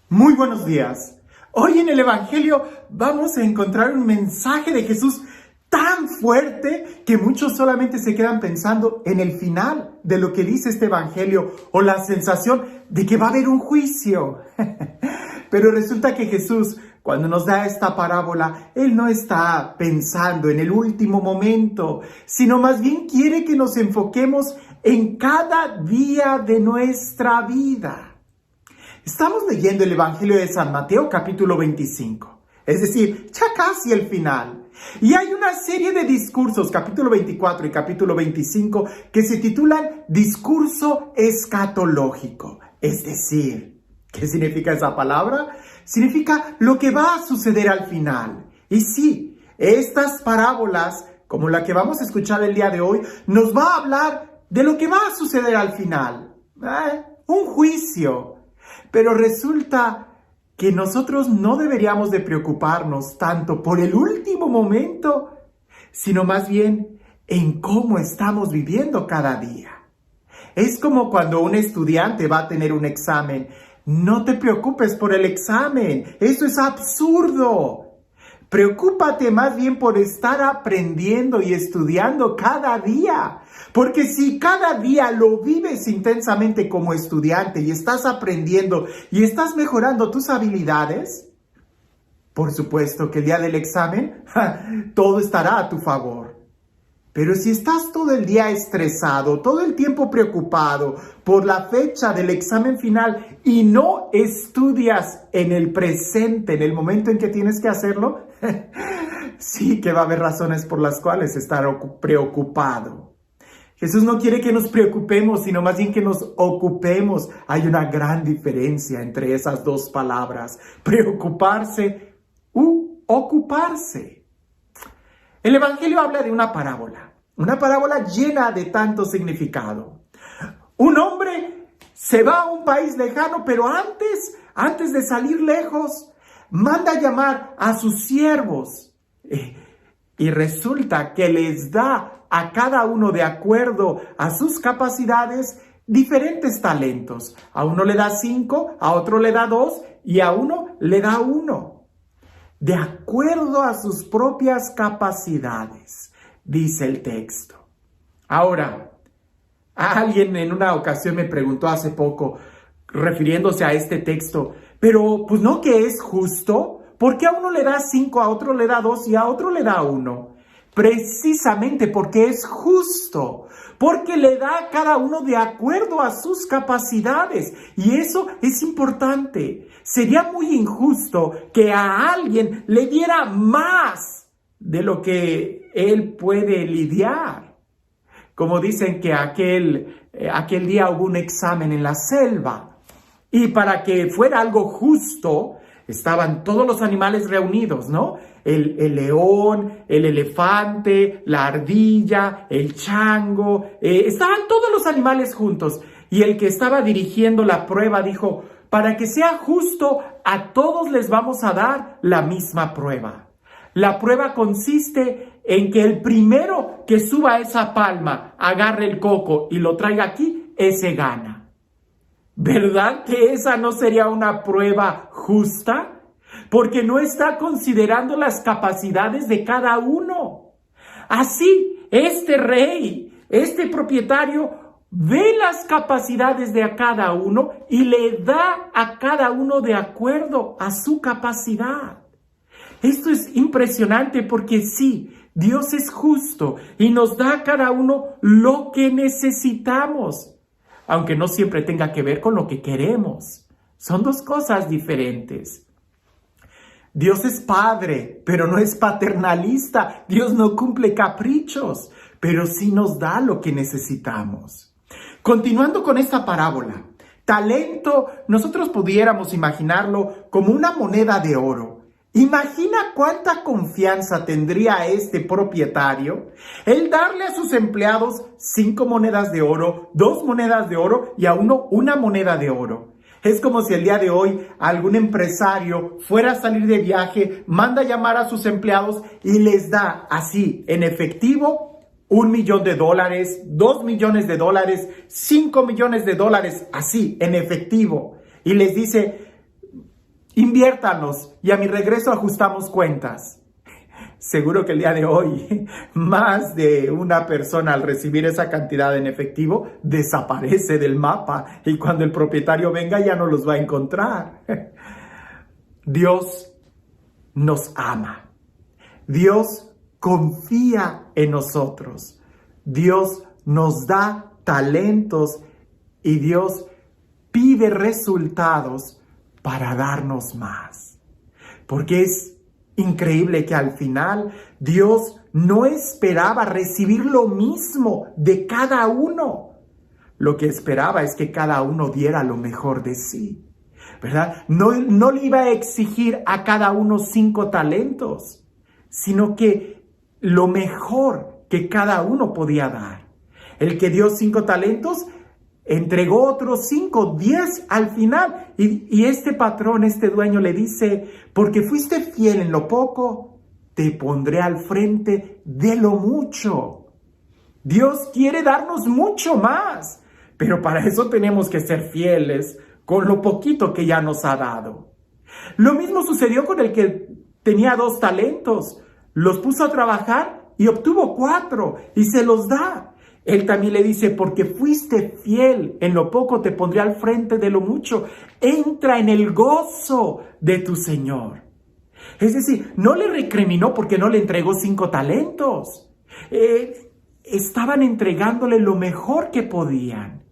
Muy buenos días. Hoy en el Evangelio vamos a encontrar un mensaje de Jesús tan fuerte que muchos solamente se quedan pensando en el final de lo que dice este Evangelio o la sensación de que va a haber un juicio. Pero resulta que Jesús, cuando nos da esta parábola, Él no está pensando en el último momento, sino más bien quiere que nos enfoquemos en cada día de nuestra vida. Estamos leyendo el Evangelio de San Mateo, capítulo 25, es decir, ya casi el final. Y hay una serie de discursos, capítulo 24 y capítulo 25, que se titulan Discurso Escatológico. Es decir, ¿qué significa esa palabra? Significa lo que va a suceder al final. Y sí, estas parábolas, como la que vamos a escuchar el día de hoy, nos va a hablar de lo que va a suceder al final. Un juicio. Pero resulta que nosotros no deberíamos de preocuparnos tanto por el último momento, sino más bien en cómo estamos viviendo cada día. Es como cuando un estudiante va a tener un examen. No te preocupes por el examen, eso es absurdo. Preocúpate más bien por estar aprendiendo y estudiando cada día. Porque si cada día lo vives intensamente como estudiante y estás aprendiendo y estás mejorando tus habilidades, por supuesto que el día del examen todo estará a tu favor. Pero si estás todo el día estresado, todo el tiempo preocupado por la fecha del examen final y no estudias en el presente, en el momento en que tienes que hacerlo, sí que va a haber razones por las cuales estar preocupado. Jesús no quiere que nos preocupemos, sino más bien que nos ocupemos. Hay una gran diferencia entre esas dos palabras, preocuparse u ocuparse. El Evangelio habla de una parábola llena de tanto significado. Un hombre se va a un país lejano, pero antes de salir lejos, manda llamar a sus siervos. Y resulta que les da a cada uno, de acuerdo a sus capacidades, diferentes talentos. A uno le da 5, a otro le da 2 y a uno le da 1. De acuerdo a sus propias capacidades, dice el texto. Ahora, alguien en una ocasión me preguntó hace poco, refiriéndose a este texto, pero pues no que es justo, ¿por qué a uno le da 5, a otro le da 2 y a otro le da 1? Precisamente porque es justo, porque le da a cada uno de acuerdo a sus capacidades. Y eso es importante. Sería muy injusto que a alguien le diera más de lo que él puede lidiar. Como dicen que aquel día hubo un examen en la selva. Y para que fuera algo justo, estaban todos los animales reunidos, ¿no? El león, el elefante, la ardilla, el chango, estaban todos los animales juntos. Y el que estaba dirigiendo la prueba dijo, para que sea justo, a todos les vamos a dar la misma prueba. La prueba consiste en que el primero que suba esa palma, agarre el coco y lo traiga aquí, ese gana. ¿Verdad que esa no sería una prueba justa? Porque no está considerando las capacidades de cada uno. Así, este rey, este propietario, ve las capacidades de cada uno y le da a cada uno de acuerdo a su capacidad. Esto es impresionante porque sí, Dios es justo y nos da a cada uno lo que necesitamos, aunque no siempre tenga que ver con lo que queremos. Son dos cosas diferentes. Dios es padre, pero no es paternalista. Dios no cumple caprichos, pero sí nos da lo que necesitamos. Continuando con esta parábola, talento, nosotros pudiéramos imaginarlo como una moneda de oro. Imagina cuánta confianza tendría este propietario el darle a sus empleados 5 monedas de oro, 2 monedas de oro y a uno una moneda de oro. Es como si el día de hoy algún empresario fuera a salir de viaje, manda a llamar a sus empleados y les da así en efectivo $1 millón, $2 millones, $5 millones, así en efectivo. Y les dice, inviértanlos y a mi regreso ajustamos cuentas. Seguro que el día de hoy más de una persona al recibir esa cantidad en efectivo desaparece del mapa y cuando el propietario venga ya no los va a encontrar. Dios nos ama. Dios confía en nosotros. Dios nos da talentos y Dios pide resultados para darnos más. Porque es increíble que al final Dios no esperaba recibir lo mismo de cada uno. Lo que esperaba es que cada uno diera lo mejor de sí, ¿verdad? No le iba a exigir a cada uno 5 talentos, sino que lo mejor que cada uno podía dar. El que dio 5 talentos entregó otros 5, 10 al final. Y este patrón, este dueño le dice, porque fuiste fiel en lo poco, te pondré al frente de lo mucho. Dios quiere darnos mucho más, pero para eso tenemos que ser fieles con lo poquito que ya nos ha dado. Lo mismo sucedió con el que tenía 2 talentos. Los puso a trabajar y obtuvo 4 y se los da. Él también le dice, porque fuiste fiel en lo poco, te pondré al frente de lo mucho. Entra en el gozo de tu Señor. Es decir, no le recriminó porque no le entregó 5 talentos. Estaban entregándole lo mejor que podían.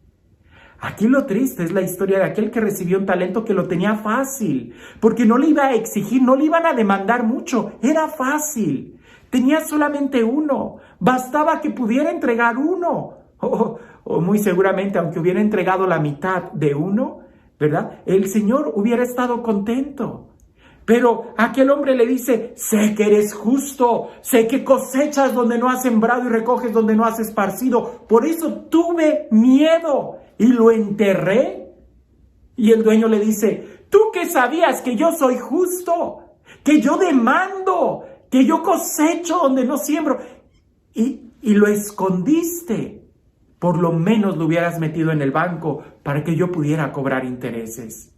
Aquí lo triste es la historia de aquel que recibió un talento que lo tenía fácil, porque no le iba a exigir, no le iban a demandar mucho, era fácil. Tenía solamente 1, bastaba que pudiera entregar 1, o muy seguramente aunque hubiera entregado la mitad de 1, ¿verdad? El Señor hubiera estado contento. Pero aquel hombre le dice, sé que eres justo, sé que cosechas donde no has sembrado y recoges donde no has esparcido, por eso tuve miedo y lo enterré. Y el dueño le dice, ¿tú qué sabías que yo soy justo? Que yo demando, que yo cosecho donde no siembro. Y lo escondiste. Por lo menos lo hubieras metido en el banco para que yo pudiera cobrar intereses.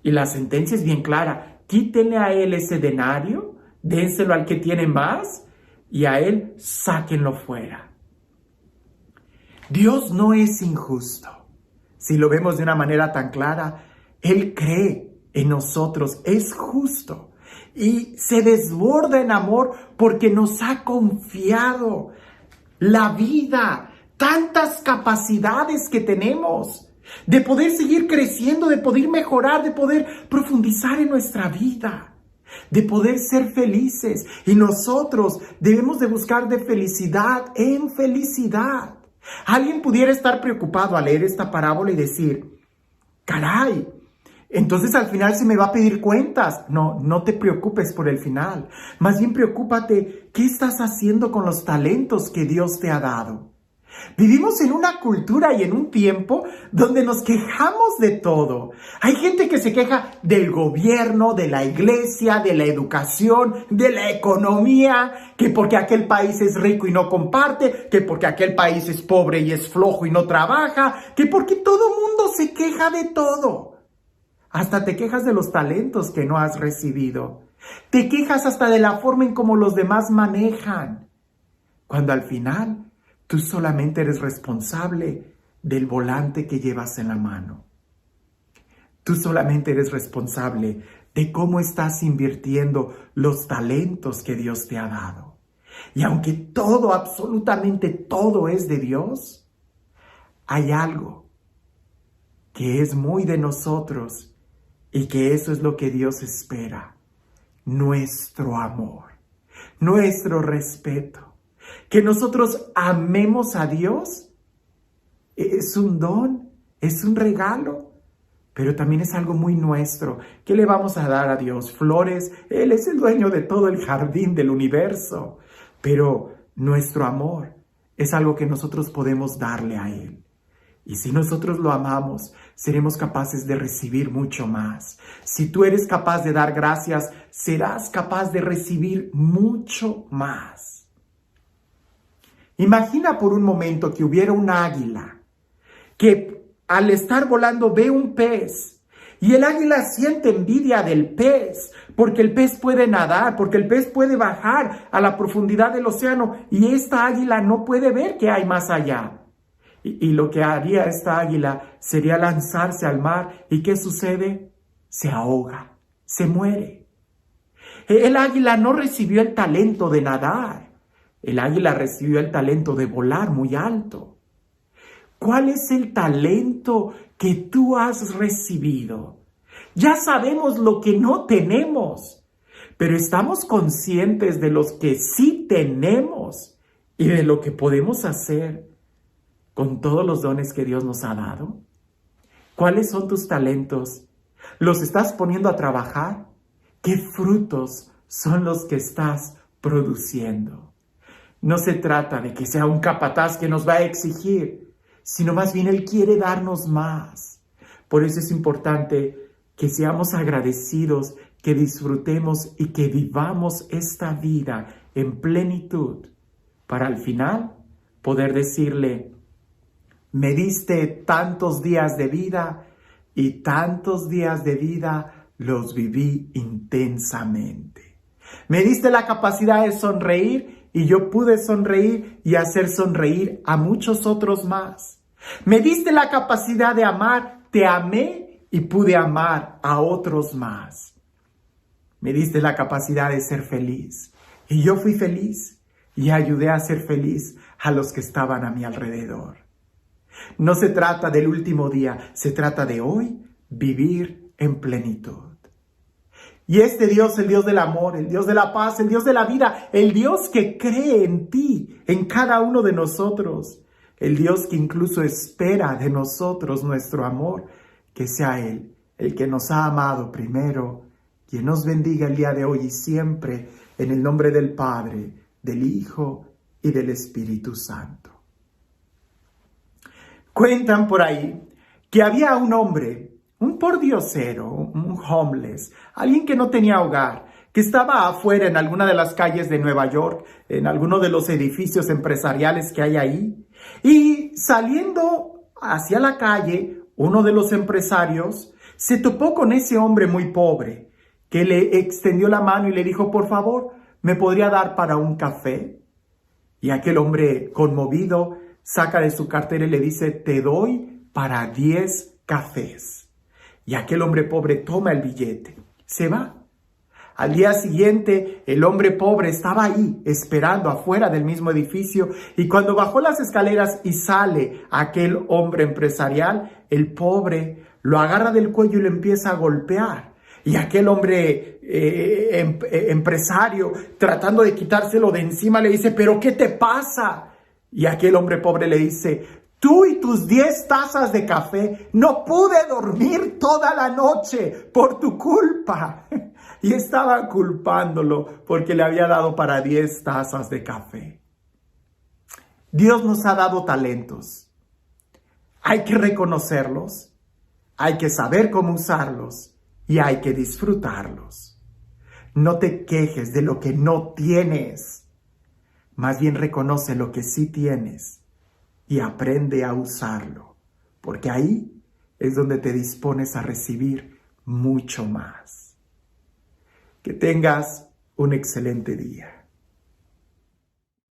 Y la sentencia es bien clara. Quítenle a él ese denario, dénselo al que tiene más y a él sáquenlo fuera. Dios no es injusto. Si lo vemos de una manera tan clara, Él cree en nosotros, es justo y se desborda en amor porque nos ha confiado la vida, tantas capacidades que tenemos de poder seguir creciendo, de poder mejorar, de poder profundizar en nuestra vida, de poder ser felices. Y nosotros debemos de buscar de felicidad en felicidad. Alguien pudiera estar preocupado al leer esta parábola y decir, caray, entonces al final se me va a pedir cuentas. No te preocupes por el final. Más bien preocúpate, ¿qué estás haciendo con los talentos que Dios te ha dado? Vivimos en una cultura y en un tiempo donde nos quejamos de todo. Hay gente que se queja del gobierno, de la iglesia, de la educación, de la economía, que porque aquel país es rico y no comparte, que porque aquel país es pobre y es flojo y no trabaja, que porque todo mundo se queja de todo. Hasta te quejas de los talentos que no has recibido. Te quejas hasta de la forma en cómo los demás manejan. Cuando al final tú solamente eres responsable del volante que llevas en la mano. Tú solamente eres responsable de cómo estás invirtiendo los talentos que Dios te ha dado. Y aunque todo, absolutamente todo es de Dios, hay algo que es muy de nosotros y que eso es lo que Dios espera. Nuestro amor, nuestro respeto. Que nosotros amemos a Dios es un don, es un regalo, pero también es algo muy nuestro. ¿Qué le vamos a dar a Dios? Flores. Él es el dueño de todo el jardín del universo, pero nuestro amor es algo que nosotros podemos darle a Él. Y si nosotros lo amamos, seremos capaces de recibir mucho más. Si tú eres capaz de dar gracias, serás capaz de recibir mucho más. Imagina por un momento que hubiera un águila que al estar volando ve un pez Y el águila siente envidia del pez, porque el pez puede nadar, porque el pez puede bajar a la profundidad del océano y esta águila no puede ver qué hay más allá. Y lo que haría esta águila sería lanzarse al mar. ¿Y qué sucede? Se ahoga, se muere. El águila no recibió el talento de nadar. El águila recibió el talento de volar muy alto. ¿Cuál es el talento que tú has recibido? Ya sabemos lo que no tenemos, pero estamos conscientes de los que sí tenemos y de lo que podemos hacer con todos los dones que Dios nos ha dado. ¿Cuáles son tus talentos? ¿Los estás poniendo a trabajar? ¿Qué frutos son los que estás produciendo? No se trata de que sea un capataz que nos va a exigir, sino más bien Él quiere darnos más. Por eso es importante que seamos agradecidos, que disfrutemos y que vivamos esta vida en plenitud, para al final poder decirle: me diste tantos días de vida y tantos días de vida los viví intensamente. Me diste la capacidad de sonreír y yo pude sonreír y hacer sonreír a muchos otros más. Me diste la capacidad de amar, te amé y pude amar a otros más. Me diste la capacidad de ser feliz y yo fui feliz y ayudé a ser feliz a los que estaban a mi alrededor. No se trata del último día, se trata de hoy vivir en plenitud. Y este Dios, el Dios del amor, el Dios de la paz, el Dios de la vida, el Dios que cree en ti, en cada uno de nosotros, el Dios que incluso espera de nosotros nuestro amor, que sea Él el que nos ha amado primero, quien nos bendiga el día de hoy y siempre, en el nombre del Padre, del Hijo y del Espíritu Santo. Cuentan por ahí que había un hombre, un pordiosero, un homeless, alguien que no tenía hogar, que estaba afuera en alguna de las calles de Nueva York, en alguno de los edificios empresariales que hay ahí. Y saliendo hacia la calle, uno de los empresarios se topó con ese hombre muy pobre, que le extendió la mano y le dijo: por favor, ¿me podría dar para un café? Y aquel hombre, conmovido, saca de su cartera y le dice: te doy para 10 cafés. Y aquel hombre pobre toma el billete, se va. Al día siguiente, el hombre pobre estaba ahí, esperando afuera del mismo edificio, y cuando bajó las escaleras y sale aquel hombre empresarial, el pobre lo agarra del cuello y lo empieza a golpear. Y aquel hombre empresario, tratando de quitárselo de encima, le dice: ¿pero qué te pasa? Y aquel hombre pobre le dice: tú y tus 10 tazas de café, no pude dormir toda la noche por tu culpa. Y estaban culpándolo porque le había dado para 10 tazas de café. Dios nos ha dado talentos. Hay que reconocerlos, hay que saber cómo usarlos y hay que disfrutarlos. No te quejes de lo que no tienes. Más bien reconoce lo que sí tienes y aprende a usarlo, porque ahí es donde te dispones a recibir mucho más. Que tengas un excelente día.